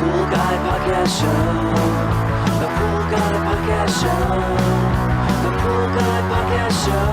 Pool Guy Podcast Show. The Pool Guy Podcast Show. The Pool Guy Podcast Show.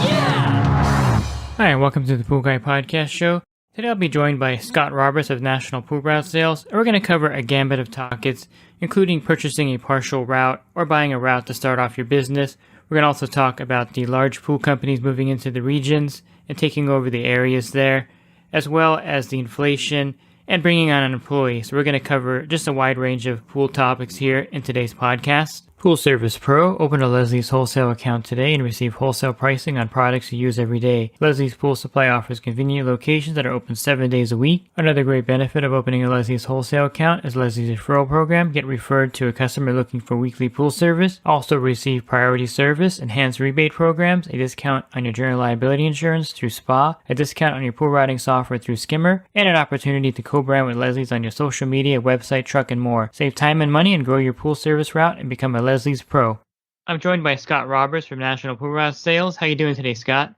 Yeah! Hi, and welcome to the Pool Guy Podcast Show. Today I'll be joined by Scott Roberts of National Pool Route Sales, and we're going to cover a gambit of topics, including purchasing a partial route or buying a route to start off your business. We're going to also talk about the large pool companies moving into the regions and taking over the areas there, as well as the inflation and bringing on an employee. So we're going to cover just a wide range of pool topics here in today's podcast. Pool Service Pro. Open a Leslie's wholesale account today and receive wholesale pricing on products you use every day. Leslie's Pool Supply offers convenient locations that are open 7 days a week. Another great benefit of opening a Leslie's wholesale account is Leslie's referral program. Get referred to a customer looking for weekly pool service. Also receive priority service, enhanced rebate programs, a discount on your general liability insurance through SPA, a discount on your pool routing software through Skimmer, and an opportunity to co-brand with Leslie's on your social media, website, truck, and more. Save time and money and grow your pool service route and become a Leslie's Pro. I'm joined by Scott Roberts from National Pool Route Sales. How you doing today, Scott?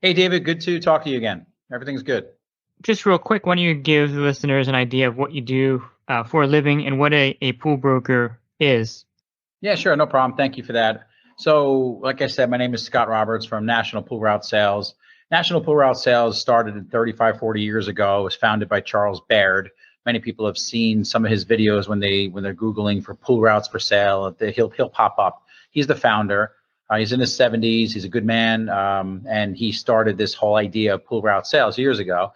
Hey, David. Good to talk to you again. Everything's good. Just real quick, why don't you give the listeners an idea of what you do for a living and what a pool broker is? Yeah, sure. No problem. Thank you for that. So, like I said, my name is Scott Roberts from National Pool Route Sales. National Pool Route Sales started 35, 40 years ago. It was founded by Charles Baird. Many people have seen some of his videos when they're Googling for pool routes for sale. He'll pop up. He's the founder. He's in his 70s. He's a good man, and he started this whole idea of pool route sales years ago.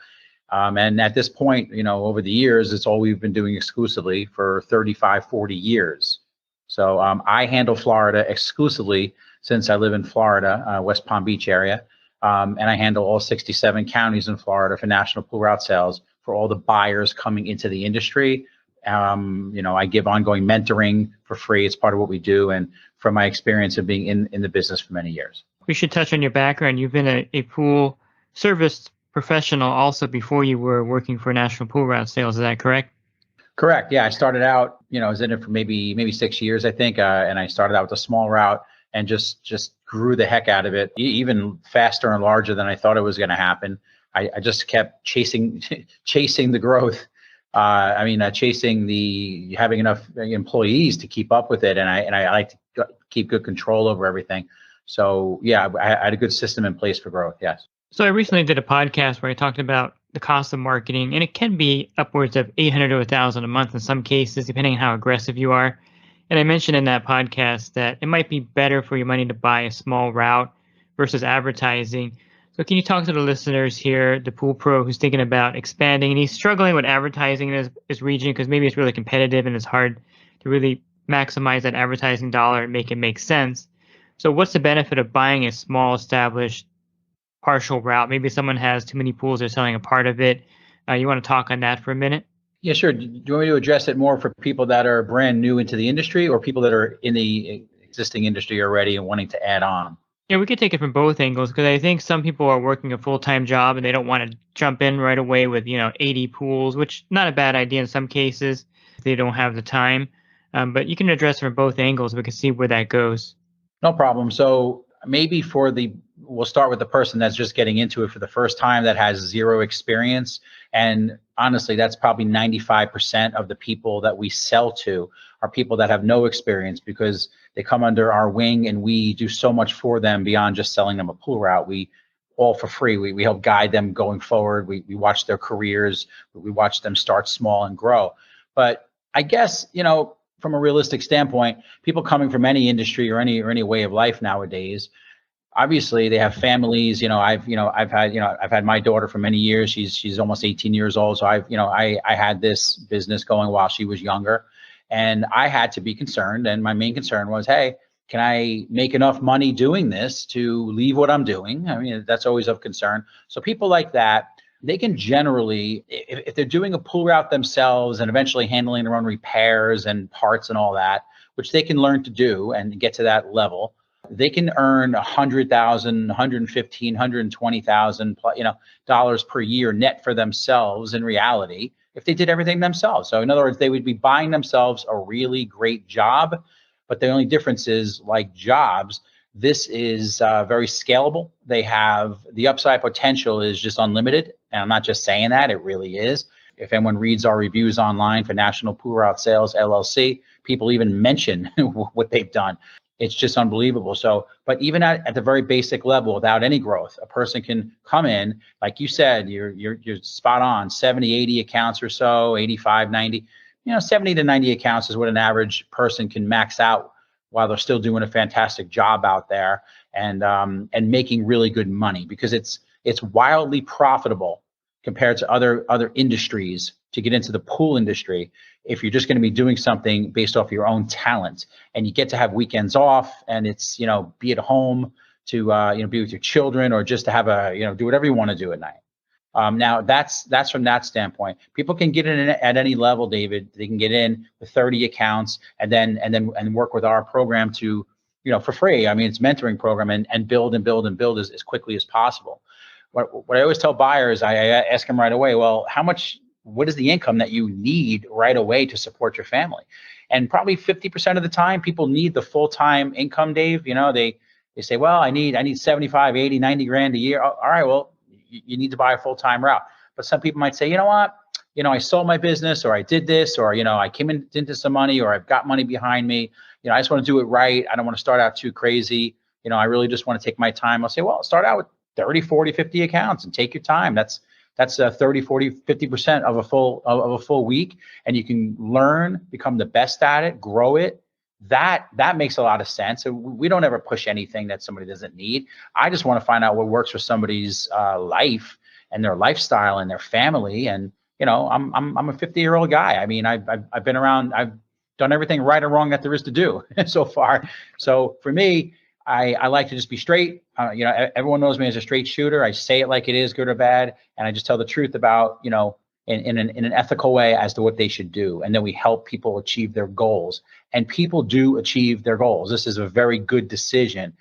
And at this point, over the years, it's all we've been doing exclusively for 35, 40 years. So I handle Florida exclusively since I live in Florida, West Palm Beach area, and I handle all 67 counties in Florida for National Pool Route Sales. For all the buyers coming into the industry. I give ongoing mentoring for free. It's part of what we do. And from my experience of being in the business for many years. We should touch on your background. You've been a pool service professional also before you were working for National Pool Route Sales. Is that correct? Correct. Yeah. I started out, I was in it for maybe 6 years, I think. And I started out with a small route and just grew the heck out of it, even faster and larger than I thought it was going to happen. I just kept chasing the growth. Chasing having enough employees to keep up with it, and I like to keep good control over everything. So yeah, I had a good system in place for growth. Yes. So I recently did a podcast where I talked about the cost of marketing, and it can be upwards of $800 to $1,000 a month in some cases, depending on how aggressive you are. And I mentioned in that podcast that it might be better for your money to buy a small route versus advertising. So can you talk to the listeners here, the pool pro who's thinking about expanding and he's struggling with advertising in his region because maybe it's really competitive and it's hard to really maximize that advertising dollar and make it make sense. So what's the benefit of buying a small established partial route? Maybe someone has too many pools, they're selling a part of it. You want to talk on that for a minute? Yeah, sure. Do you want me to address it more for people that are brand new into the industry or people that are in the existing industry already and wanting to add on? Yeah, we could take it from both angles because I think some people are working a full-time job and they don't want to jump in right away with, 80 pools, which not a bad idea in some cases if they don't have the time. But you can address it from both angles. We can see where that goes. No problem. So maybe we'll start with the person that's just getting into it for the first time that has zero experience. And honestly, that's probably 95% of the people that we sell to are people that have no experience because they come under our wing and we do so much for them beyond just selling them a pool route. We all for free. We help guide them going forward. We watch their careers. We watch them start small and grow. But I guess, from a realistic standpoint, people coming from any industry or any way of life nowadays, obviously they have families. I've had my daughter for many years. She's almost 18 years old. So I had this business going while she was younger. And I had to be concerned. And my main concern was, hey, can I make enough money doing this to leave what I'm doing? I mean, that's always of concern. So people like that, they can generally, if they're doing a pool route themselves and eventually handling their own repairs and parts and all that, which they can learn to do and get to that level, they can earn $100,000, $115,000, $120,000, dollars per year net for themselves in reality if they did everything themselves. So in other words, they would be buying themselves a really great job, but the only difference is, like jobs, this is very scalable. They have the upside potential is just unlimited. And I'm not just saying that, it really is. If anyone reads our reviews online for National Pool Route Sales LLC, people even mention what they've done. It's just unbelievable. So, but even at the very basic level, without any growth, a person can come in, like you said, you're spot on, 70, 80 accounts or so, 85, 90, 70 to 90 accounts is what an average person can max out while they're still doing a fantastic job out there and making really good money, because it's wildly profitable compared to other industries to get into the pool industry if you're just going to be doing something based off your own talent, and you get to have weekends off, and it's be at home to be with your children, or just to have do whatever you want to do at night. Now that's from that standpoint. People can get in at any level, David. They can get in with 30 accounts and work with our program to for free. I mean, it's a mentoring program, and build as quickly as possible. What I always tell buyers, I ask them right away, well, what is the income that you need right away to support your family? And probably 50% of the time, people need the full-time income, Dave. They say, well, I need 75, 80, 90 grand a year. All right, well, you need to buy a full-time route. But some people might say, you know what? I sold my business, or I did this, or, I came into some money, or I've got money behind me. I just want to do it right. I don't want to start out too crazy. I really just want to take my time. I'll say, well, start out with 30, 40, 50 accounts and take your time. That's 30, 40, 50% of a full week. And you can learn, become the best at it, grow it. That makes a lot of sense. So we don't ever push anything that somebody doesn't need. I just want to find out what works for somebody's life and their lifestyle and their family. And, I'm a 50-year-old guy. I mean, I've been around, I've done everything right or wrong that there is to do so far. So for me, I like to just be straight. Everyone knows me as a straight shooter. I say it like it is, good or bad, and I just tell the truth about, in an ethical way as to what they should do. And then we help people achieve their goals. And people do achieve their goals. This is a very good decision.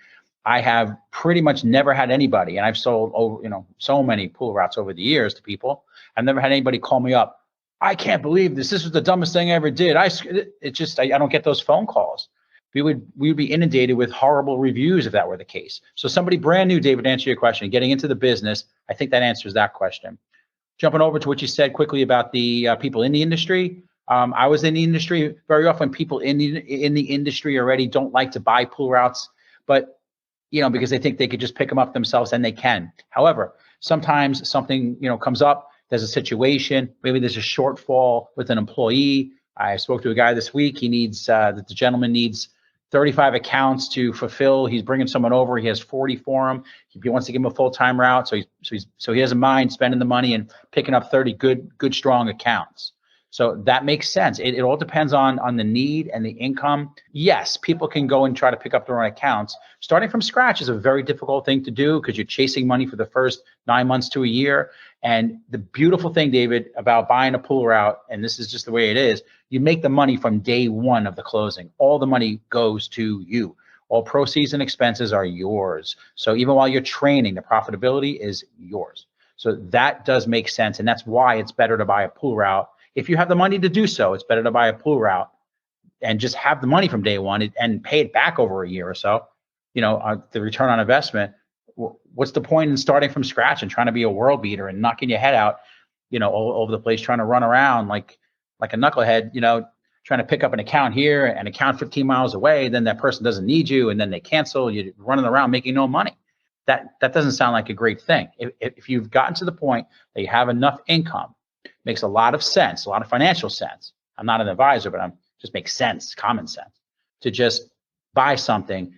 I have pretty much never had anybody, and I've sold over, so many pool routes over the years to people. I've never had anybody call me up, I can't believe this. This was the dumbest thing I ever did. I don't get those phone calls. We would be inundated with horrible reviews if that were the case. So somebody brand new, David, to answer your question, getting into the business, I think that answers that question. Jumping over to what you said quickly about the people in the industry. I was in the industry. Very often people in the industry already don't like to buy pool routes, but because they think they could just pick them up themselves, and they can. However, sometimes something comes up. There's a situation, maybe there's a shortfall with an employee. I spoke to a guy this week. He needs the gentleman needs 35 accounts to fulfill. He's bringing someone over. He has 40 for him. He wants to give him a full-time route. So he doesn't mind spending the money and picking up 30 good strong accounts. So that makes sense. It all depends on the need and the income. Yes, people can go and try to pick up their own accounts. Starting from scratch is a very difficult thing to do, because you're chasing money for the first 9 months to a year. And the beautiful thing, David, about buying a pool route, and this is just the way it is, you make the money from day one of the closing. All the money goes to you. All proceeds and expenses are yours. So even while you're training, the profitability is yours. So that does make sense. And that's why it's better to buy a pool route. If you have the money to do so, it's better to buy a pool route and just have the money from day one and pay it back over a year or so. The return on investment. What's the point in starting from scratch and trying to be a world beater and knocking your head out, all over the place, trying to run around like a knucklehead, trying to pick up an account here, an account 15 miles away, then that person doesn't need you, and then they cancel. You're running around making no money. That doesn't sound like a great thing. If you've gotten to the point that you have enough income, makes a lot of sense, a lot of financial sense. I'm not an advisor, but just makes sense, common sense, to just buy something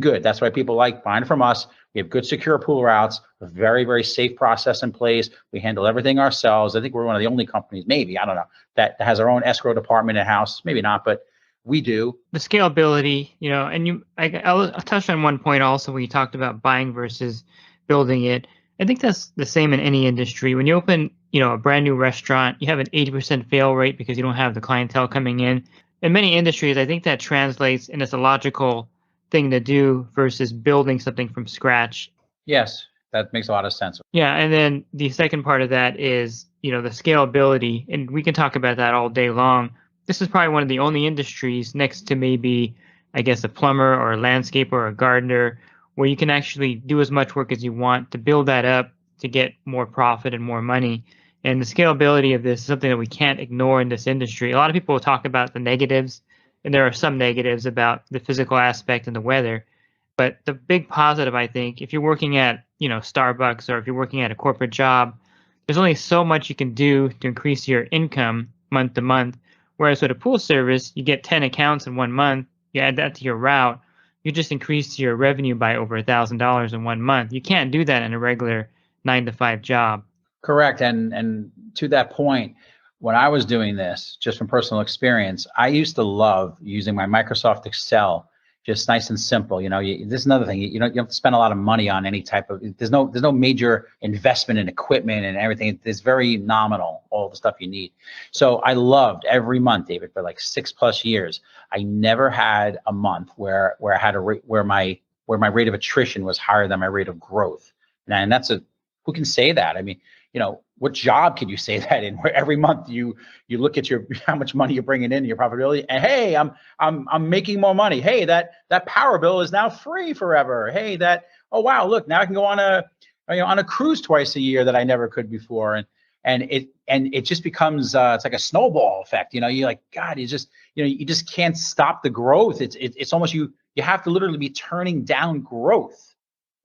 good. That's why people like buying from us. We have good, secure pool routes, a very, very safe process in place. We handle everything ourselves. I think we're one of the only companies, maybe, I don't know, that has our own escrow department in-house. Maybe not, but we do. The scalability, and I'll touch on one point also when you talked about buying versus building it. I think that's the same in any industry. When you open, a brand new restaurant, you have an 80% fail rate because you don't have the clientele coming in. In many industries, I think that translates, and it's a logical thing to do versus building something from scratch. Yes, that makes a lot of sense. Yeah, and then the second part of that is, the scalability, and we can talk about that all day long. This is probably one of the only industries next to maybe, I guess, a plumber or a landscaper or a gardener, where you can actually do as much work as you want to build that up to get more profit and more money. And the scalability of this is something that we can't ignore in this industry. A lot of people will talk about the negatives, and there are some negatives about the physical aspect and the weather. But the big positive, I think, if you're working at, Starbucks, or if you're working at a corporate job, there's only so much you can do to increase your income month to month. Whereas with a pool service, you get 10 accounts in 1 month, you add that to your route, you just increase your revenue by over $1,000 in 1 month. You can't do that in a regular 9 to 5 job. Correct. And to that point, when I was doing this, just from personal experience, I used to love using my Microsoft Excel, just nice and simple. This is another thing. You don't have to spend a lot of money on any type of. There's no major investment in equipment and everything. It's very nominal, all the stuff you need. So I loved every month, David, for like 6+ years. I never had a month where I had where my rate of attrition was higher than my rate of growth. And that's who can say that? I mean, what job could you say that in, where every month you look at how much money you're bringing in, your profitability, and hey, I'm making more money. Hey, that power bill is now free forever. Hey, oh wow, look, now I can go on a cruise twice a year that I never could before, and it just becomes it's like a snowball effect. You're like, God, you just can't stop the growth. It's almost you have to literally be turning down growth.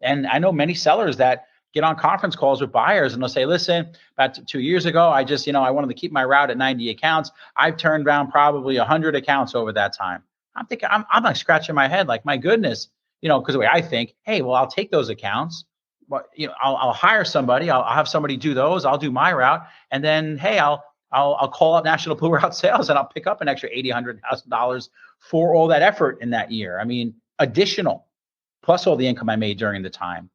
And I know many sellers that get on conference calls with buyers and they'll say, listen, about 2 years ago, I just, I wanted to keep my route at 90 accounts. I've turned down probably 100 accounts over that time. I'm thinking, I'm like scratching my head, like, my goodness, because the way I think, hey, well, I'll take those accounts, but I'll hire somebody, I'll have somebody do those, I'll do my route, and then, hey, I'll call up National Pool Route Sales and I'll pick up an extra $80,000, $100,000 for all that effort in that year. I mean, additional, plus all the income I made during the time.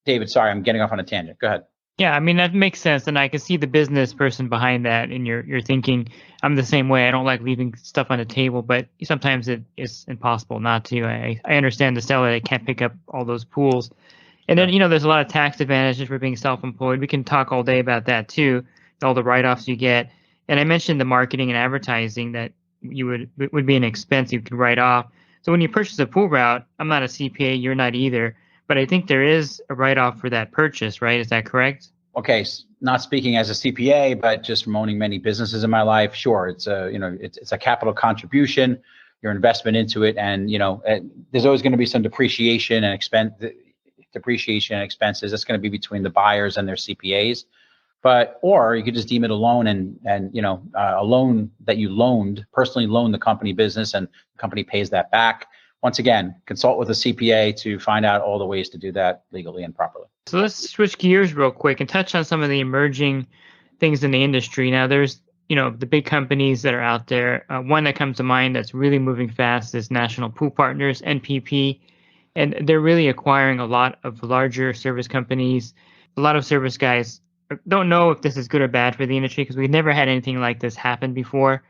David, sorry, I'm getting off on a tangent. Go ahead. Yeah, I mean, that makes sense, and I can see the business person behind that in your thinking. I'm the same way. I don't like leaving stuff on the table, but sometimes it is impossible not to. I understand the seller that can't pick up all those pools. And then, there's a lot of tax advantages for being self-employed. We can talk all day about that too, all the write-offs you get. And I mentioned the marketing and advertising that would be an expense you could write off. So when you purchase a pool route, I'm not a CPA, you're not either, but I think there is a write-off for that purchase, right? Is that correct? Okay, not speaking as a CPA, but just from owning many businesses in my life, sure, it's a capital contribution, your investment into it, and there's always going to be some depreciation and expenses. That's going to be between the buyers and their CPAs, or you could just deem it a loan, and a loan that you personally loaned the company business, and the company pays that back. Once again, consult with a CPA to find out all the ways to do that legally and properly. So let's switch gears real quick and touch on some of the emerging things in the industry. Now, there's, the big companies that are out there. One that comes to mind that's really moving fast is National Pool Partners, NPP. And they're really acquiring a lot of larger service companies. A lot of service guys don't know if this is good or bad for the industry because we've never had anything like this happen before.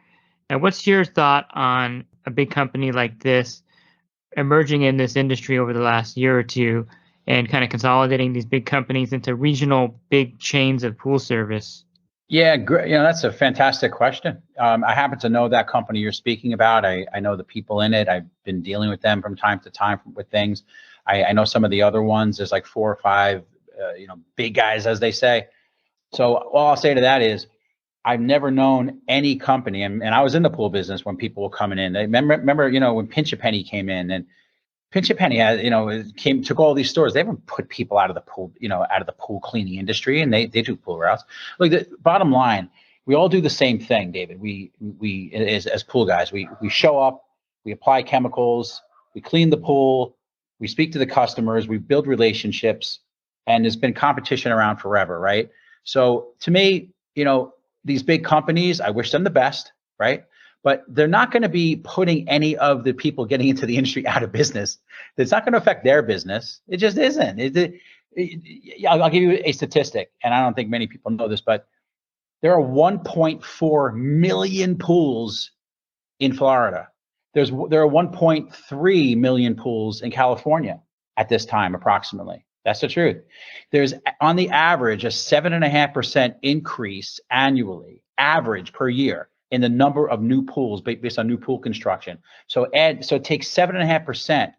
Now, what's your thought on a big company like this emerging in this industry over the last year or two and kind of consolidating these big companies into regional big chains of pool service? Yeah, that's a fantastic question. I happen to know that company you're speaking about. I know the people in it. I've been dealing with them from time to time with things. I know some of the other ones. There's like 4 or 5, big guys, as they say. So all I'll say to that is, I've never known any company, and I was in the pool business when people were coming in. They remember, when Pinch a Penny came in, and Pinch a Penny had, took all these stores. They haven't put people out of the pool cleaning industry, and they do pool routes. Look, the bottom line, we all do the same thing, David. We as pool guys, we show up, we apply chemicals, we clean the pool, we speak to the customers, we build relationships, and there's been competition around forever, right? So to me, these big companies, I wish them the best, right? But they're not going to be putting any of the people getting into the industry out of business. It's not going to affect their business. It just isn't. I'll give you a statistic, and I don't think many people know this, but there are 1.4 million pools in Florida. There are 1.3 million pools in California at this time, approximately. That's the truth. There's, on the average, a 7.5% increase annually, average per year, in the number of new pools based on new pool construction. So it takes 7.5%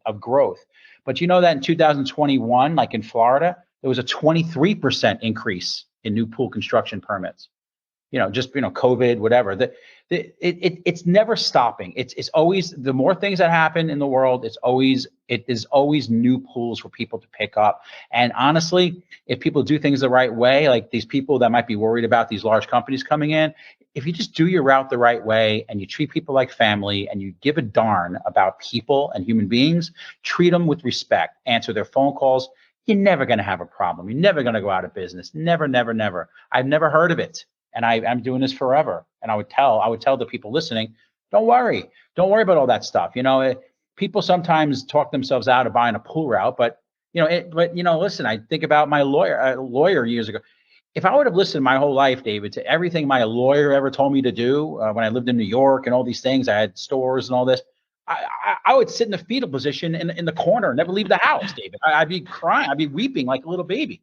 of growth. But you know that in 2021, like in Florida, there was a 23% increase in new pool construction permits. Just COVID, whatever. It's never stopping. It's always, the more things that happen in the world, it is always new pools for people to pick up. And honestly, if people do things the right way, like these people that might be worried about these large companies coming in, if you just do your route the right way and you treat people like family and you give a darn about people and human beings, treat them with respect, answer their phone calls, you're never going to have a problem. You're never going to go out of business. Never, never, never. I've never heard of it. And I'm doing this forever. And I would tell the people listening, don't worry about all that stuff. People sometimes talk themselves out of buying a pool route, but listen, I think about my lawyer years ago. If I would have listened my whole life, David, to everything my lawyer ever told me to do when I lived in New York and all these things, I had stores and all this, I would sit in the fetal position in the corner, never leave the house, David. I'd be crying. I'd be weeping like a little baby.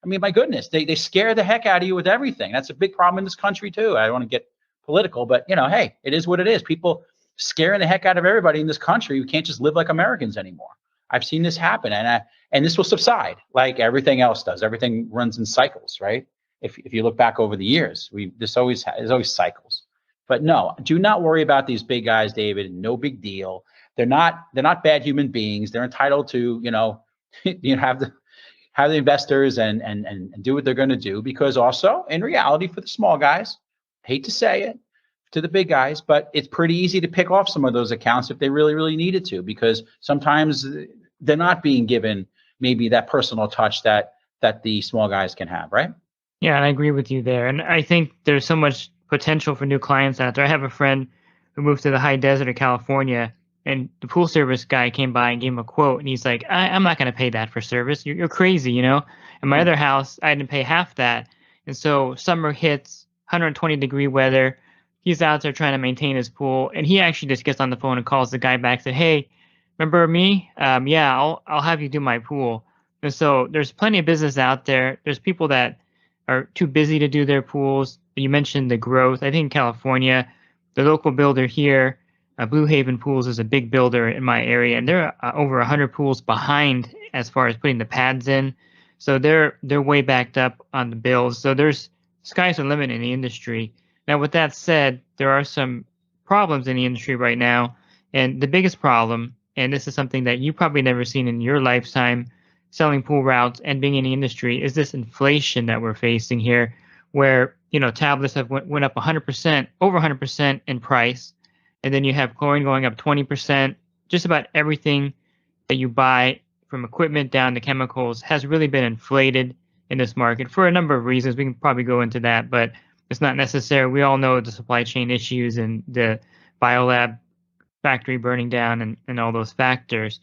I mean, my goodness, they scare the heck out of you with everything. That's a big problem in this country too. I don't want to get political, but hey, it is what it is. People scaring the heck out of everybody in this country. We can't just live like Americans anymore. I've seen this happen, and this will subside like everything else does. Everything runs in cycles, right? If you look back over the years, there's always cycles. But no, do not worry about these big guys, David. No big deal. They're not bad human beings. They're entitled to have the investors and do what they're going to do, because also in reality, for the small guys, hate to say it to the big guys, but it's pretty easy to pick off some of those accounts if they really, really needed to, because sometimes they're not being given maybe that personal touch that the small guys can have, right? Yeah, and I agree with you there. And I think there's so much potential for new clients out there. I have a friend who moved to the high desert of California, and the pool service guy came by and gave him a quote, and he's like, I'm not going to pay that for service. You're crazy, And my other house, I didn't pay half that. And so summer hits, 120-degree weather. He's out there trying to maintain his pool, and he actually just gets on the phone and calls the guy back and said, hey, remember me? Yeah, I'll have you do my pool. And so there's plenty of business out there. There's people that are too busy to do their pools. You mentioned the growth. I think in California, the local builder here, Blue Haven Pools, is a big builder in my area, and they're over 100 pools behind as far as putting the pads in. So they're way backed up on the bills. So there's sky's the limit in the industry. Now, with that said, there are some problems in the industry right now, and the biggest problem, and this is something that you probably never seen in your lifetime selling pool routes and being in the industry, is this inflation that we're facing here, where tablets have went up 100%, over 100% in price. And then you have chlorine going up 20%. Just about everything that you buy, from equipment down to chemicals, has really been inflated in this market for a number of reasons. We can probably go into that, but it's not necessary. We all know the supply chain issues and the biolab factory burning down and all those factors.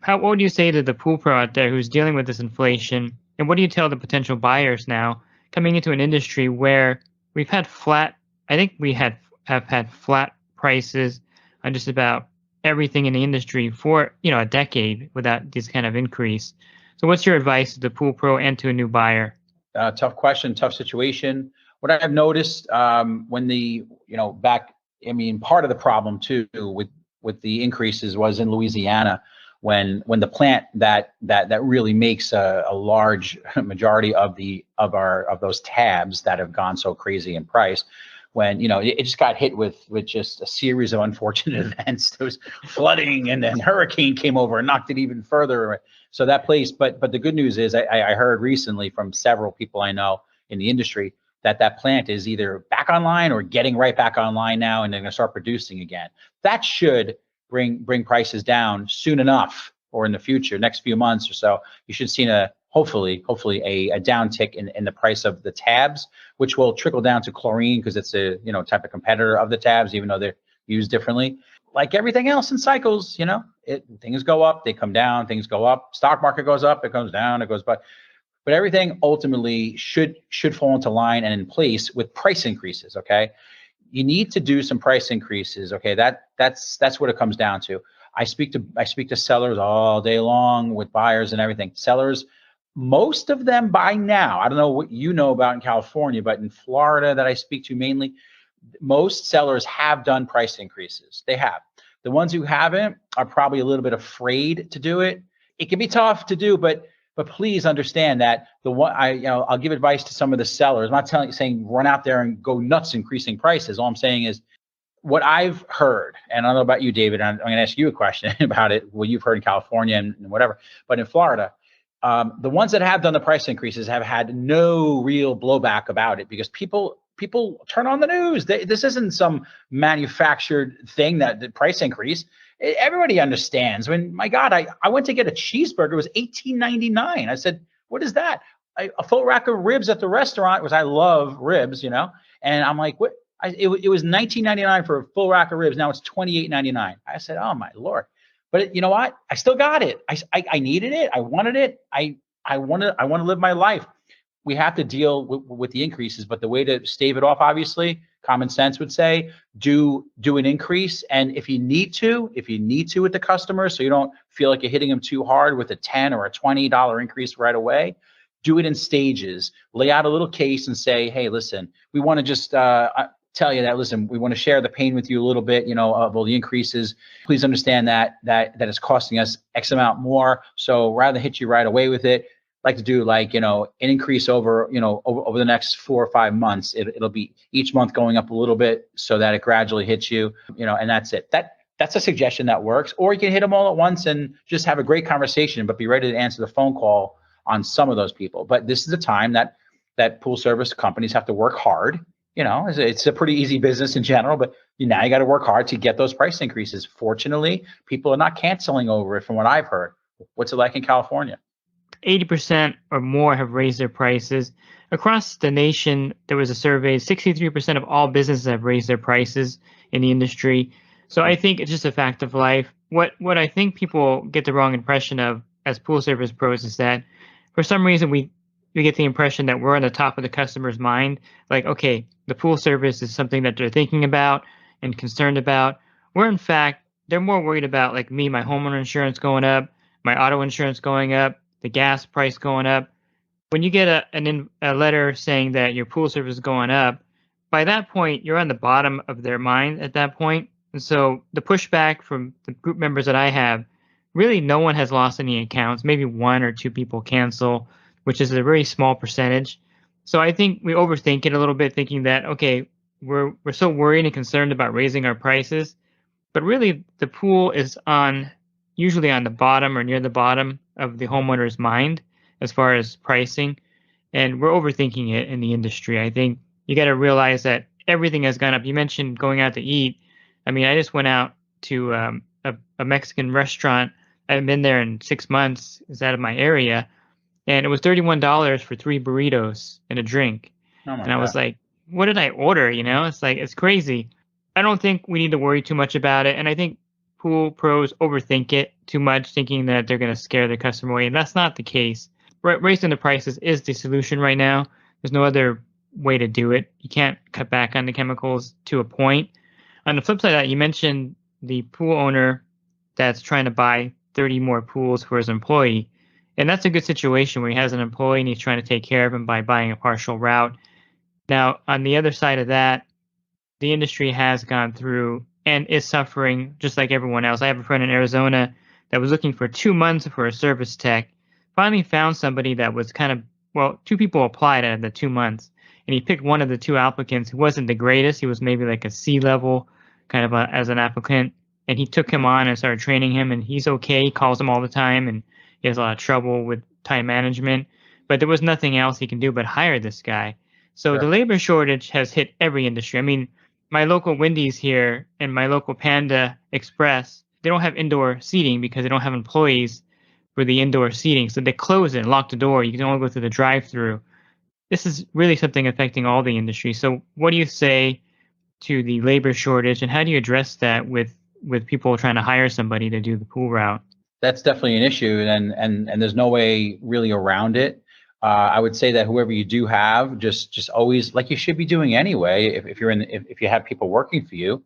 What would you say to the pool pro out there who's dealing with this inflation? And what do you tell the potential buyers now coming into an industry where we've had have had flat prices on just about everything in the industry for a decade without this kind of increase. So what's your advice to the pool pro and to a new buyer? Tough question, tough situation. What I've noticed when part of the problem too with the increases was in Louisiana, when the plant that really makes a large majority of those tabs that have gone so crazy in price, when it just got hit with just a series of unfortunate events. There was flooding, and then hurricane came over and knocked it even further. So that place, but the good news is I heard recently from several people I know in the industry that plant is either back online or getting right back online now, and they're going to start producing again. That should bring prices down soon enough, or in the future, next few months or so. You should see hopefully a downtick in the price of the tabs, which will trickle down to chlorine, because it's a type of competitor of the tabs, even though they're used differently. Like everything else in cycles, things go up, they come down, things go up. Stock market goes up, it comes down, it goes but everything ultimately should fall into line and in place with price increases. Okay, you need to do some price increases. Okay, that's what it comes down to. I speak to sellers all day long, with buyers and everything. Sellers, most of them by now, I don't know what you know about in California, but in Florida that I speak to mainly, most sellers have done price increases. They have. The ones who haven't are probably a little bit afraid to do it. It can be tough to do, but But please understand that I'll give advice to some of the sellers. I'm not saying run out there and go nuts increasing prices. All I'm saying is what I've heard, and I don't know about you, David, and I'm going to ask you a question about it, what you've heard in California and whatever, but in Florida, the ones that have done the price increases have had no real blowback about it because people turn on the news. This isn't some manufactured thing that the price increase. Everybody understands. When my God, I went to get a cheeseburger. It was $18.99. I said, "What is that?" A full rack of ribs at the restaurant, because I love ribs, And I'm like, "What?" It was $19.99 for a full rack of ribs. Now it's $28.99. I said, "Oh my Lord!" But you know what? I still got it. I needed it. I wanted it. I want to live my life. We have to deal with the increases, but the way to stave it off, obviously, common sense would say, do an increase. And if you need to with the customer, so you don't feel like you're hitting them too hard with a $10 or a $20 increase right away, do it in stages. Lay out a little case and say, hey, listen, we want to just tell you that, listen, we want to share the pain with you a little bit, of all the increases. Please understand that it's costing us X amount more. So rather than hit you right away with it, like to do an increase over the next 4 or 5 months. It'll be each month going up a little bit so that it gradually hits you, and that's it. That's a suggestion that works. Or you can hit them all at once and just have a great conversation, but be ready to answer the phone call on some of those people. But this is a time that pool service companies have to work hard. It's a pretty easy business in general, but now you got to work hard to get those price increases. Fortunately, people are not canceling over it from what I've heard. What's it like in California? 80% or more have raised their prices. Across the nation, there was a survey, 63% of all businesses have raised their prices in the industry. So I think it's just a fact of life. What I think people get the wrong impression of as pool service pros is that for some reason we get the impression that we're on the top of the customer's mind. Like, okay, the pool service is something that they're thinking about and concerned about. Where in fact, they're more worried about, like me, my homeowner insurance going up, my auto insurance going up, the gas price going up. When you get a letter saying that your pool service is going up, by that point, you're on the bottom of their mind at that point. And so the pushback from the group members that I have, really no one has lost any accounts. Maybe 1 or 2 people cancel, which is a very small percentage. So I think we overthink it a little bit, thinking that, okay, we're so worried and concerned about raising our prices. But really, the pool is usually on the bottom or near the bottom of the homeowner's mind as far as pricing. And we're overthinking it in the industry. I think you got to realize that everything has gone up. You mentioned going out to eat. I mean, I just went out to a Mexican restaurant. I haven't been there in 6 months. It's out of my area. And it was $31 for 3 burritos and a drink. Oh my and I God. was like, what did I order? It's like, it's crazy. I don't think we need to worry too much about it. And I think pool pros overthink it too much, thinking that they're going to scare the customer away. And that's not the case. Raising the prices is the solution right now. There's no other way to do it. You can't cut back on the chemicals to a point. On the flip side of that, you mentioned the pool owner that's trying to buy 30 more pools for his employee. And that's a good situation where he has an employee and he's trying to take care of him by buying a partial route. Now, on the other side of that, the industry has gone through and is suffering just like everyone else. I have a friend in Arizona that was looking for 2 months for a service tech, finally found somebody that was 2 people applied out of the 2 months. And he picked one of the 2 applicants who wasn't the greatest. He was maybe like a C level kind of as an applicant. And he took him on and started training him. And he's okay. He calls him all the time. And he has a lot of trouble with time management. But there was nothing else he can do but hire this guy. So Sure. The labor shortage has hit every industry. I mean, my local Wendy's here and my local Panda Express, they don't have indoor seating because they don't have employees for the indoor seating. So they close it and lock the door. You can only go through the drive-through. This is really something affecting all the industry. So what do you say to the labor shortage, and how do you address that with people trying to hire somebody to do the pool route? That's definitely an issue, and there's no way really around it. I would say that whoever you do have, just always, like you should be doing anyway, if you have people working for you,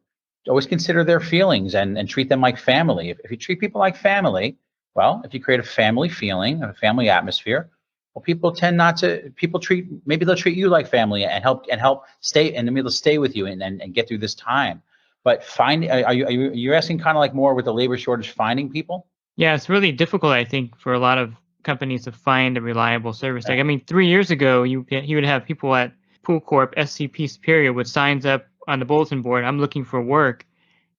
always consider their feelings and treat them like family. If you treat people like family, well, if you create a family feeling, a family atmosphere, well, people tend not to. Maybe they'll treat you like family and help stay, and maybe they'll stay with you and get through this time. But are you asking kind of like more with the labor shortage, finding people? Yeah, it's really difficult, I think, for a lot of companies to find a reliable service tech. I mean, 3 years ago, you would have people at Pool Corp, SCP Superior, with signs up on the bulletin board, "I'm looking for work."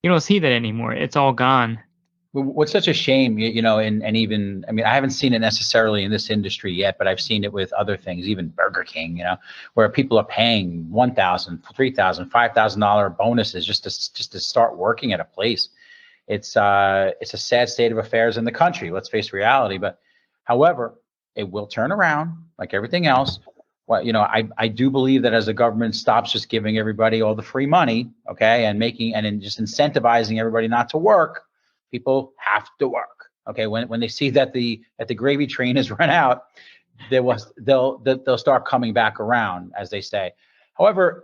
You don't see that anymore. It's all gone. What's such a shame, and even, I mean, I haven't seen it necessarily in this industry yet, but I've seen it with other things, even Burger King, where people are paying $1,000, $3,000, $5,000 bonuses just to start working at a place. It's a sad state of affairs in the country. Let's face reality. But however, it will turn around like everything else. Well, I do believe that as the government stops just giving everybody all the free money, okay, and just incentivizing everybody not to work, people have to work. Okay, when they see that the gravy train has run out, they'll start coming back around, as they say. However,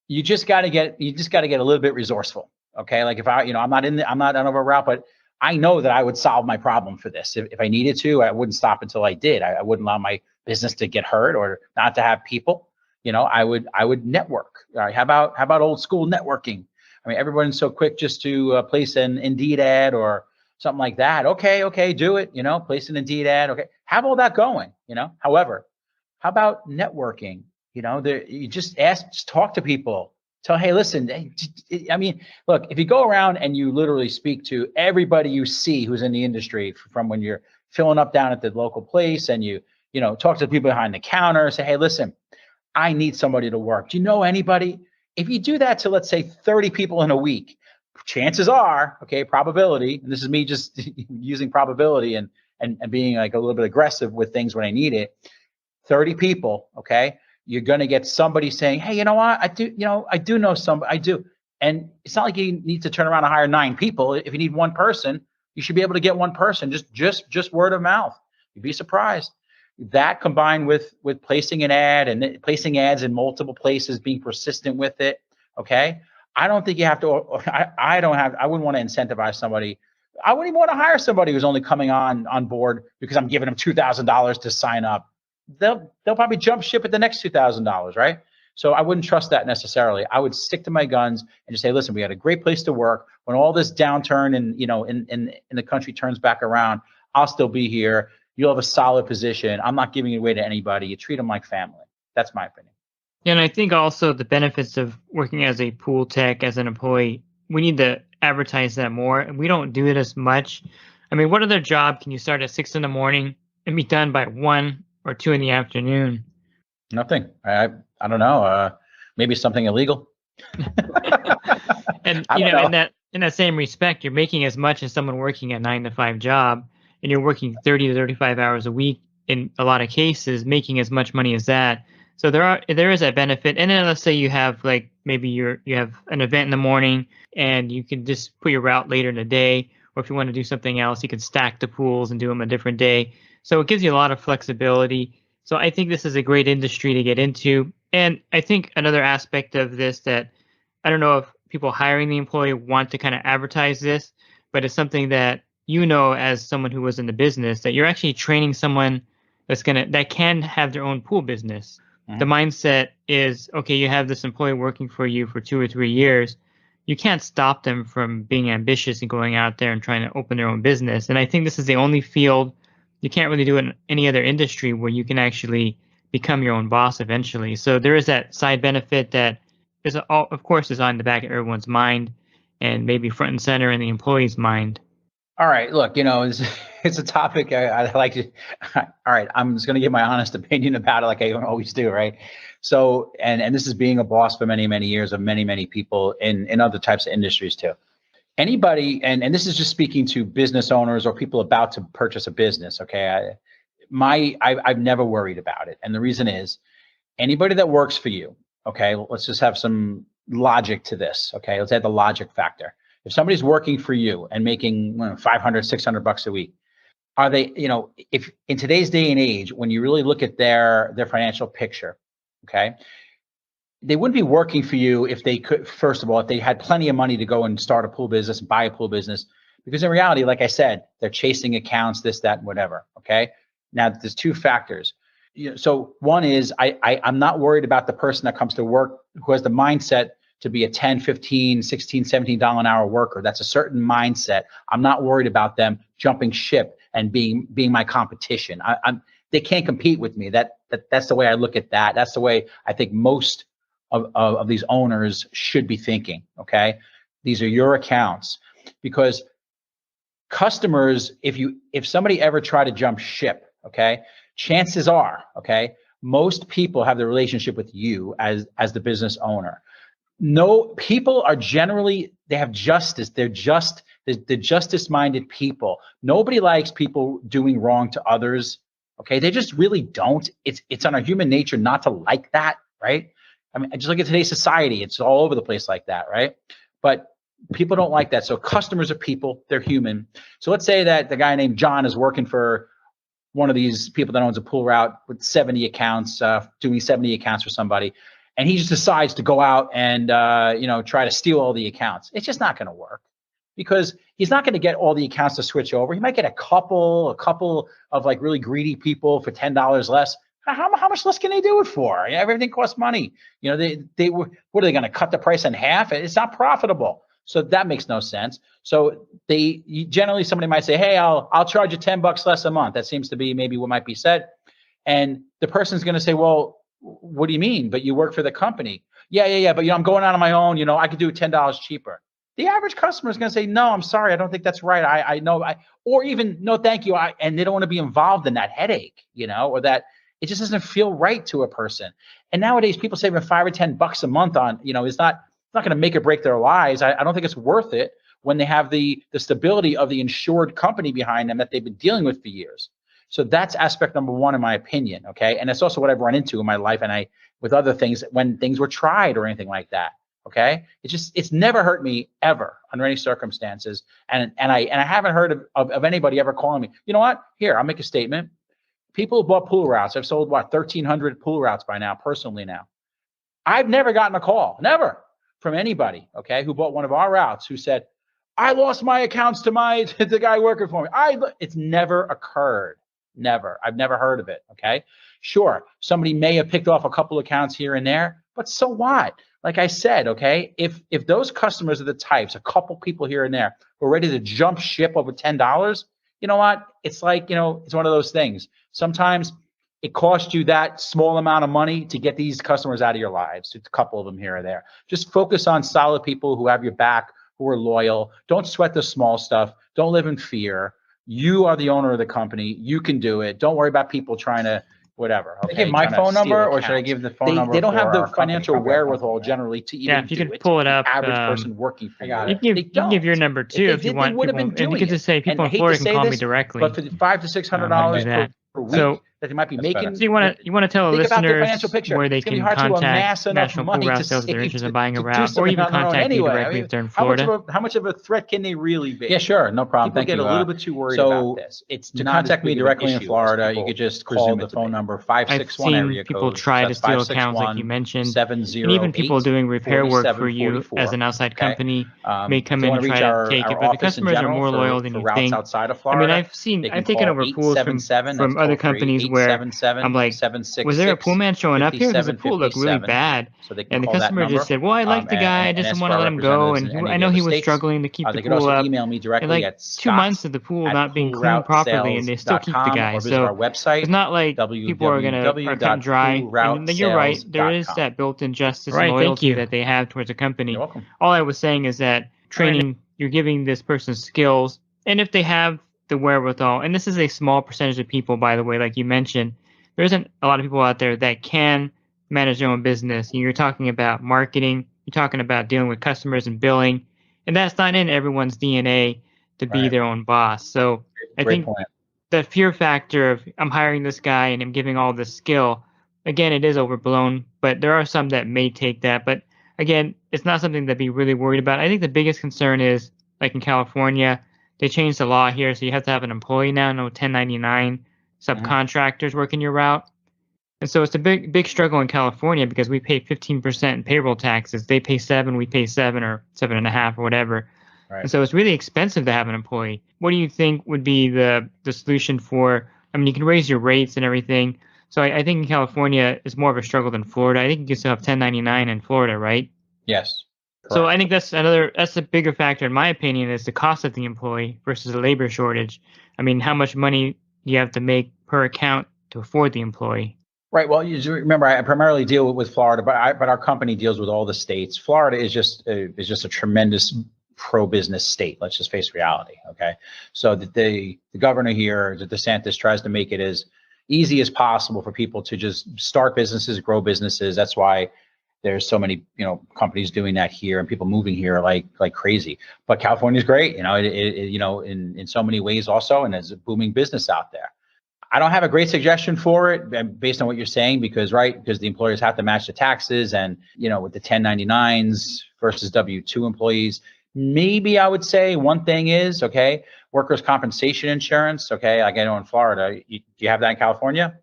you just got to get a little bit resourceful. Okay, like if I'm not on a route, but I know that I would solve my problem for this. If I needed to, I wouldn't stop until I did. I wouldn't allow my business to get hurt or not to have people. I would network. All right, how about old school networking? I mean, everyone's so quick just to place an Indeed ad or something like that. Okay, do it. Place an Indeed ad. Okay, have all that going. However, how about networking? You just talk to people. Tell, hey, listen. I mean, look, if you go around and you literally speak to everybody you see who's in the industry, from when you're filling up down at the local place, and you talk to the people behind the counter, say, hey, listen, I need somebody to work. Do you know anybody? If you do that to, let's say, 30 people in a week, chances are, okay, probability, and this is me just using probability and being like a little bit aggressive with things when I need it, 30 people, okay, you're going to get somebody saying, hey, you know what, I do know somebody, I do. And it's not like you need to turn around and hire 9 people. If you need one person, you should be able to get one person, just word of mouth. You'd be surprised. That combined with placing an ad and placing ads in multiple places, being persistent with it. Okay. I don't think you have to, I wouldn't want to incentivize somebody. I wouldn't even want to hire somebody who's only coming on board because I'm giving them $2,000 to sign up. They'll probably jump ship at the next $2,000, right? So I wouldn't trust that necessarily. I would stick to my guns and just say, listen, we had a great place to work. When all this downturn and in the country turns back around, I'll still be here. You'll have a solid position. I'm not giving it away to anybody. You treat them like family. That's my opinion. Yeah, and I think also the benefits of working as a pool tech, as an employee, we need to advertise that more. And we don't do it as much. I mean, what other job can you start at 6 in the morning and be done by 1 or 2 in the afternoon? Nothing. I don't know. Maybe something illegal. And in that same respect, you're making as much as someone working a 9-to-5 job, and you're working 30 to 35 hours a week in a lot of cases, making as much money as that. So there is that benefit. And then let's say you have maybe you have an event in the morning and you can just put your route later in the day, or if you want to do something else, you can stack the pools and do them a different day. So it gives you a lot of flexibility. So I think this is a great industry to get into. And I think another aspect of this that I don't know if people hiring the employee want to kind of advertise this, but it's something that as someone who was in the business, that you're actually training someone that can have their own pool business. Mm-hmm. The mindset is, okay, you have this employee working for you for 2 or 3 years. You can't stop them from being ambitious and going out there and trying to open their own business. And I think this is the only field, you can't really do it in any other industry, where you can actually become your own boss eventually. So there is that side benefit that is, of course, is on the back of everyone's mind and maybe front and center in the employee's mind. All right, look, it's a topic I like to. All right, I'm just going to give my honest opinion about it, like I always do, right? So, and this is being a boss for many, many years of many, many people in other types of industries too. Anybody, and this is just speaking to business owners or people about to purchase a business. Okay, I've never worried about it, and the reason is, anybody that works for you. Okay, let's just have some logic to this. Okay, let's add the logic factor. If somebody's working for you and making $500, $600 a week, are they, if in today's day and age, when you really look at their financial picture, okay, they wouldn't be working for you if they could, first of all, if they had plenty of money to go and start a pool business, buy a pool business, because in reality, like I said, they're chasing accounts, this, that, whatever. Okay. Now there's 2 factors. So one is I'm not worried about the person that comes to work who has the mindset to be a $10, $15, $16, $17 an hour worker. That's a certain mindset. I'm not worried about them jumping ship and being my competition. They can't compete with me. That's the way I look at that. That's the way I think most of these owners should be thinking. Okay, these are your accounts, because customers, if somebody ever try to jump ship, okay, chances are, okay, most people have the relationship with you as the business owner. No, people are generally, they have justice. They're justice-minded people. Nobody likes people doing wrong to others. Okay, they just really don't. It's on our human nature not to like that, right? I mean, just look at today's society. It's all over the place like that, right? But people don't like that. So customers are people. They're human. So let's say that the guy named John is working for one of these people that owns a pool route with 70 accounts, doing 70 accounts for somebody, and he just decides to go out and try to steal all the accounts. It's just not going to work, because he's not going to get all the accounts to switch over. He might get a couple of like really greedy people for $10 less. How much less can they do it for? Everything costs money. What are they going to cut the price in half? It's not profitable. So that makes no sense. So generally somebody might say, hey, I'll charge you $10 less a month. That seems to be maybe what might be said. And the person's going to say, well, what do you mean? But you work for the company. Yeah. But I'm going out on my own. I could do it $10 cheaper. The average customer is going to say, no, I'm sorry, I don't think that's right. I know, or even no, thank you. And they don't want to be involved in that headache, or that it just doesn't feel right to a person. And nowadays, people saving $5 or $10 a month on, it's not going to make or break their lives. I don't think it's worth it when they have the stability of the insured company behind them that they've been dealing with for years. So that's aspect number one, in my opinion. Okay. And that's also what I've run into in my life, and with other things, when things were tried or anything like that. Okay. It's never hurt me ever under any circumstances. And I haven't heard of anybody ever calling me, you know what? Here, I'll make a statement. People who bought pool routes, I've sold 1,300 pool routes by now, personally now. I've never gotten a call, never, from anybody, okay, who bought one of our routes who said, I lost my accounts to the guy working for me. It's never occurred. Never. I've never heard of it. Okay. Sure. Somebody may have picked off a couple accounts here and there, but so what? Like I said, okay, if those customers are the types, a couple people here and there who are ready to jump ship over $10, you know what? It's like, it's one of those things. Sometimes it costs you that small amount of money to get these customers out of your lives. It's a couple of them here or there. Just focus on solid people who have your back, who are loyal. Don't sweat the small stuff. Don't live in fear. You are the owner of the company. You can do it. Don't worry about people trying to whatever. Okay? Give my phone number, or should I give the phone number? They don't have the for financial company? wherewithal generally to even if you do can it. pull it up, The average person working for you. You can give your number too if you want. They would have been And doing you can just say people in Florida can call me directly. But for the $500 to $600 per week that they might be making, so you want to tell think about their listeners financial picture. where they It's gonna can be hard to amass contact enough National money Pool Route to Sales if they're save- interested in to- buying a to do route, or something even on their own contact you anyway. directly I mean, if they're in Florida. How much of a threat can they really be? Yeah, sure, no problem. People Thank get you. a little bit too worried so about this. It's to not as contact me big of an directly in issue as Florida, you people could just presume call it the to phone be. number I've 561 area seen people code. try to That's steal accounts like you mentioned, and even people doing repair work for you as an outside company may come in and try to take it, but the customers are more loyal than you think. Outside of I Florida, mean, I've taken over pools from other companies where I'm like, was there a pool man showing up here? Because the pool looked really bad. So they can And the call that customer number. just said, well, I like the guy. I just ask want for to our let him go. representatives in And any I of know the he other was states. struggling to keep They the could pool also up. email me And directly like at 2 months of the pool not being cleaned properly, and they still keep the guy. or visit So our website. it's not like people are cut and dry. And you're right. There is that built-in justice and loyalty that they have towards a company. You're welcome. All I was saying is that training, you're giving this person skills, and if they have the wherewithal, and this is a small percentage of people, by the way, like you mentioned, there isn't a lot of people out there that can manage their own business. And you're talking about marketing, you're talking about dealing with customers and billing, and that's not in everyone's DNA to be their own boss. So I think the fear factor of I'm hiring this guy and I'm giving all this skill, again, it is overblown, but there are some that may take that. But again, it's not something to be really worried about. I think the biggest concern is, like in California, they changed the law here, so you have to have an employee now, no 1099 subcontractors working your route. And so it's a big struggle in California because we pay 15% in payroll taxes. They pay 7, we pay 7 or 7.5 or whatever. And so it's really expensive to have an employee. What do you think would be the solution for? I mean, you can raise your rates and everything. So I think in California it's more of a struggle than Florida. I think you can still have 1099 in Florida, right? Yes. Correct. So I think that's a bigger factor in my opinion is the cost of the employee versus the labor shortage. I mean, how much money do you have to make per account to afford the employee? Right. Well, you remember I primarily deal with Florida, but our company deals with all the states. Florida is just a tremendous pro-business state. Let's just face reality. Okay. So the governor here, DeSantis, tries to make it as easy as possible for people to just start businesses, grow businesses. That's why there's so many, companies doing that here and people moving here like crazy. But California is great, in so many ways also, and there's a booming business out there. I don't have a great suggestion for it based on what you're saying, because the employers have to match the taxes, and with the 1099s versus W-2 employees, maybe I would say one thing is, okay, workers' compensation insurance. Okay, like I know in Florida, do you have that in California?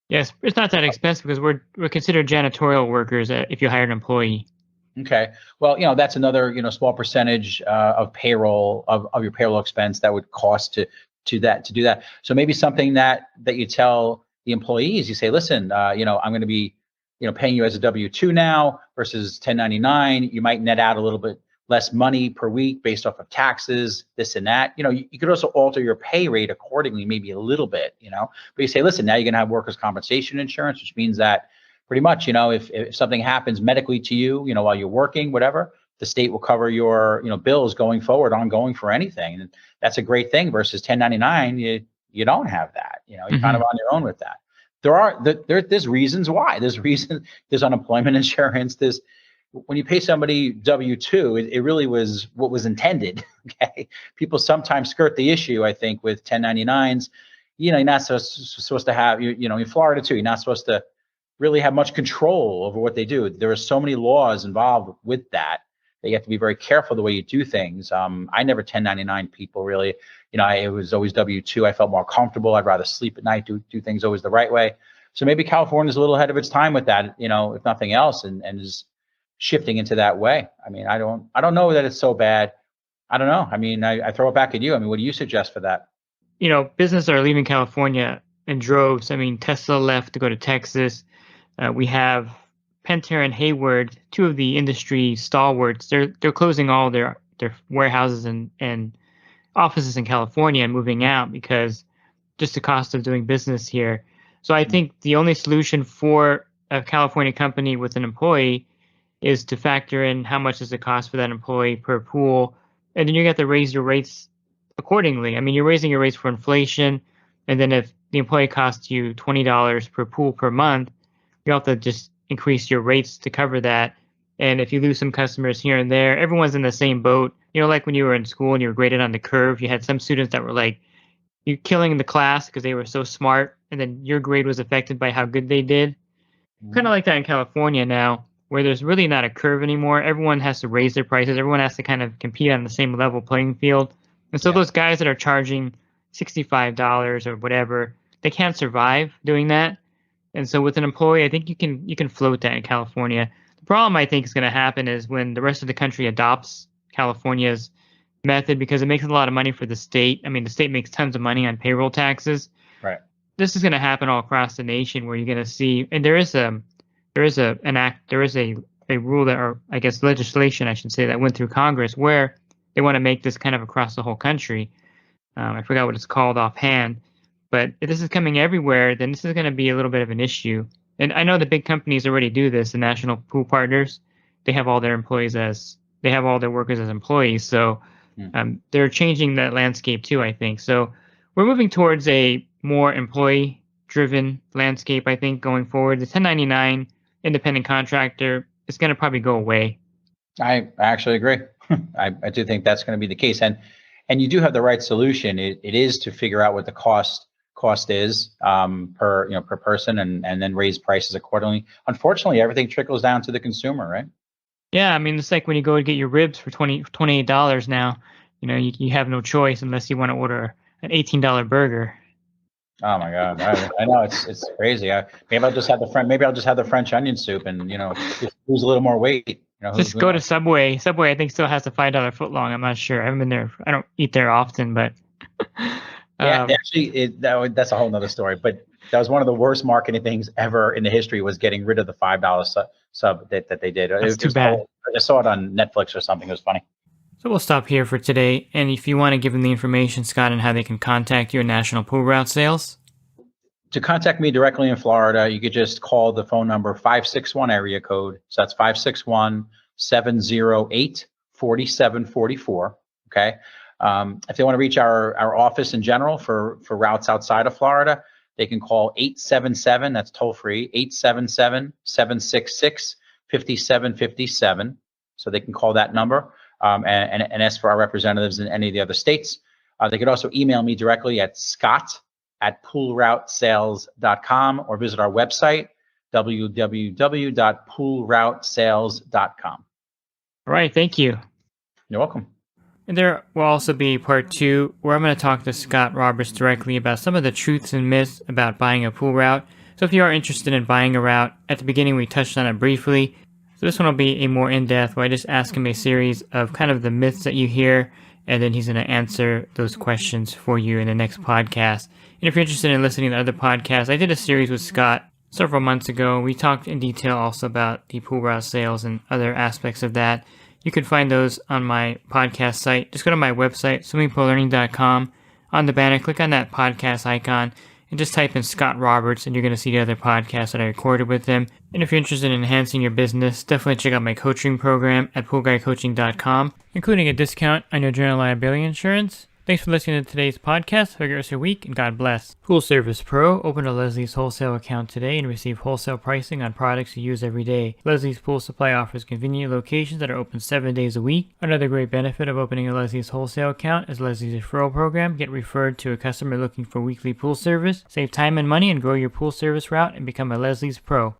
Yes, it's not that expensive because we're considered janitorial workers if you hire an employee. Okay, well, that's another small percentage of payroll of your payroll expense that would cost to do that. So maybe something that you tell the employees, you say, listen, I'm going to be paying you as a W-2 now versus 1099. You might net out a little bit less money per week based off of taxes, this and that. You could also alter your pay rate accordingly, maybe a little bit, but you say, listen, now you're going to have workers' compensation insurance, which means that pretty much, if something happens medically to you, while you're working, whatever, the state will cover your, bills going forward, ongoing for anything. And that's a great thing versus 1099. You don't have that, you're kind of on your own with that. There's reasons why. There's unemployment insurance. When you pay somebody W-2, it really was what was intended. Okay, people sometimes skirt the issue. I think with 1099s, you're not supposed to have in Florida too. You're not supposed to really have much control over what they do. There are so many laws involved with that you have to be very careful the way you do things. I never 1099 people really. It was always W-2. I felt more comfortable. I'd rather sleep at night, do things always the right way. So maybe California's a little ahead of its time with that, if nothing else, and is shifting into that way. I mean, I don't know that it's so bad. I don't know. I mean, I throw it back at you. I mean, what do you suggest for that? Businesses are leaving California in droves. I mean, Tesla left to go to Texas. We have Pentair and Hayward, two of the industry stalwarts. They're closing all their warehouses and offices in California and moving out because just the cost of doing business here. So I think the only solution for a California company with an employee is to factor in how much is the cost for that employee per pool, and then you have to raise your rates accordingly. I mean, you're raising your rates for inflation, and then if the employee costs you $20 per pool per month, you have to just increase your rates to cover that. And if you lose some customers here and there, everyone's in the same boat. Like when you were in school and you were graded on the curve, you had some students that were like, you're killing the class because they were so smart, and then your grade was affected by how good they did. Kind of like that in California now, where there's really not a curve anymore. Everyone has to raise their prices. Everyone has to kind of compete on the same level playing field. And so those guys that are charging $65 or whatever, they can't survive doing that. And so with an employee, I think you can float that in California. The problem I think is going to happen is when the rest of the country adopts California's method, because it makes a lot of money for the state. I mean, the state makes tons of money on payroll taxes. Right. This is going to happen all across the nation, where you're going to see, and there is a rule that, or I guess legislation, I should say, that went through Congress where they want to make this kind of across the whole country. I forgot what it's called offhand, but if this is coming everywhere, then this is going to be a little bit of an issue. And I know the big companies already do this. The national pool partners, they have all their workers as employees. So they're changing that landscape too, I think. So we're moving towards a more employee-driven landscape, I think, going forward. The 1099 independent contractor is going to probably go away. I actually agree. I do think that's going to be the case, and you do have the right solution. It is to figure out what the cost is per person, and then raise prices accordingly. Unfortunately, everything trickles down to the consumer, right? Yeah, I mean, it's like when you go to get your ribs for $28 now. You have no choice unless you want to order an $18 burger. Oh my God, I know it's crazy. Maybe I'll just have the French onion soup, and just lose a little more weight. Just go to Subway. Subway, I think, still has a $5 footlong. I'm not sure. I haven't been there. I don't eat there often, but yeah, actually, that's a whole nother story. But that was one of the worst marketing things ever in the history, was getting rid of the $5 sub that they did. That's too bad. I just saw it on Netflix or something. It was funny. So we'll stop here for today, and if you want to give them the information, Scott, on how they can contact you at National Pool Route Sales. To contact me directly in Florida, you could just call the phone number 561 area code. So that's 561-708-4744. Okay. If they want to reach our office in general for routes outside of Florida, they can call 877, that's toll free, 877-766-5757. So they can call that number and ask for our representatives in any of the other states. They could also email me directly at scott@poolroutesales.com or visit our website, www.poolroutesales.com. All right, thank you. You're welcome. And there will also be part 2, where I'm going to talk to Scott Roberts directly about some of the truths and myths about buying a pool route. So if you are interested in buying a route, at the beginning we touched on it briefly. So this one will be a more in-depth, where I just ask him a series of kind of the myths that you hear, and then he's going to answer those questions for you in the next podcast. And if you're interested in listening to other podcasts, I did a series with Scott several months ago. We talked in detail also about the pool route sales and other aspects of that. You can find those on my podcast site. Just go to my website, swimmingpoollearning.com. On the banner, click on that podcast icon and just type in Scott Roberts, and you're going to see the other podcasts that I recorded with him. And if you're interested in enhancing your business, definitely check out my coaching program at poolguycoaching.com, including a discount on your general liability insurance. Thanks for listening to today's podcast. Have a great rest of your week, and God bless. Pool Service Pro. Open a Leslie's wholesale account today and receive wholesale pricing on products you use every day. Leslie's Pool Supply offers convenient locations that are open 7 days a week. Another great benefit of opening a Leslie's wholesale account is Leslie's referral program. Get referred to a customer looking for weekly pool service. Save time and money and grow your pool service route and become a Leslie's Pro.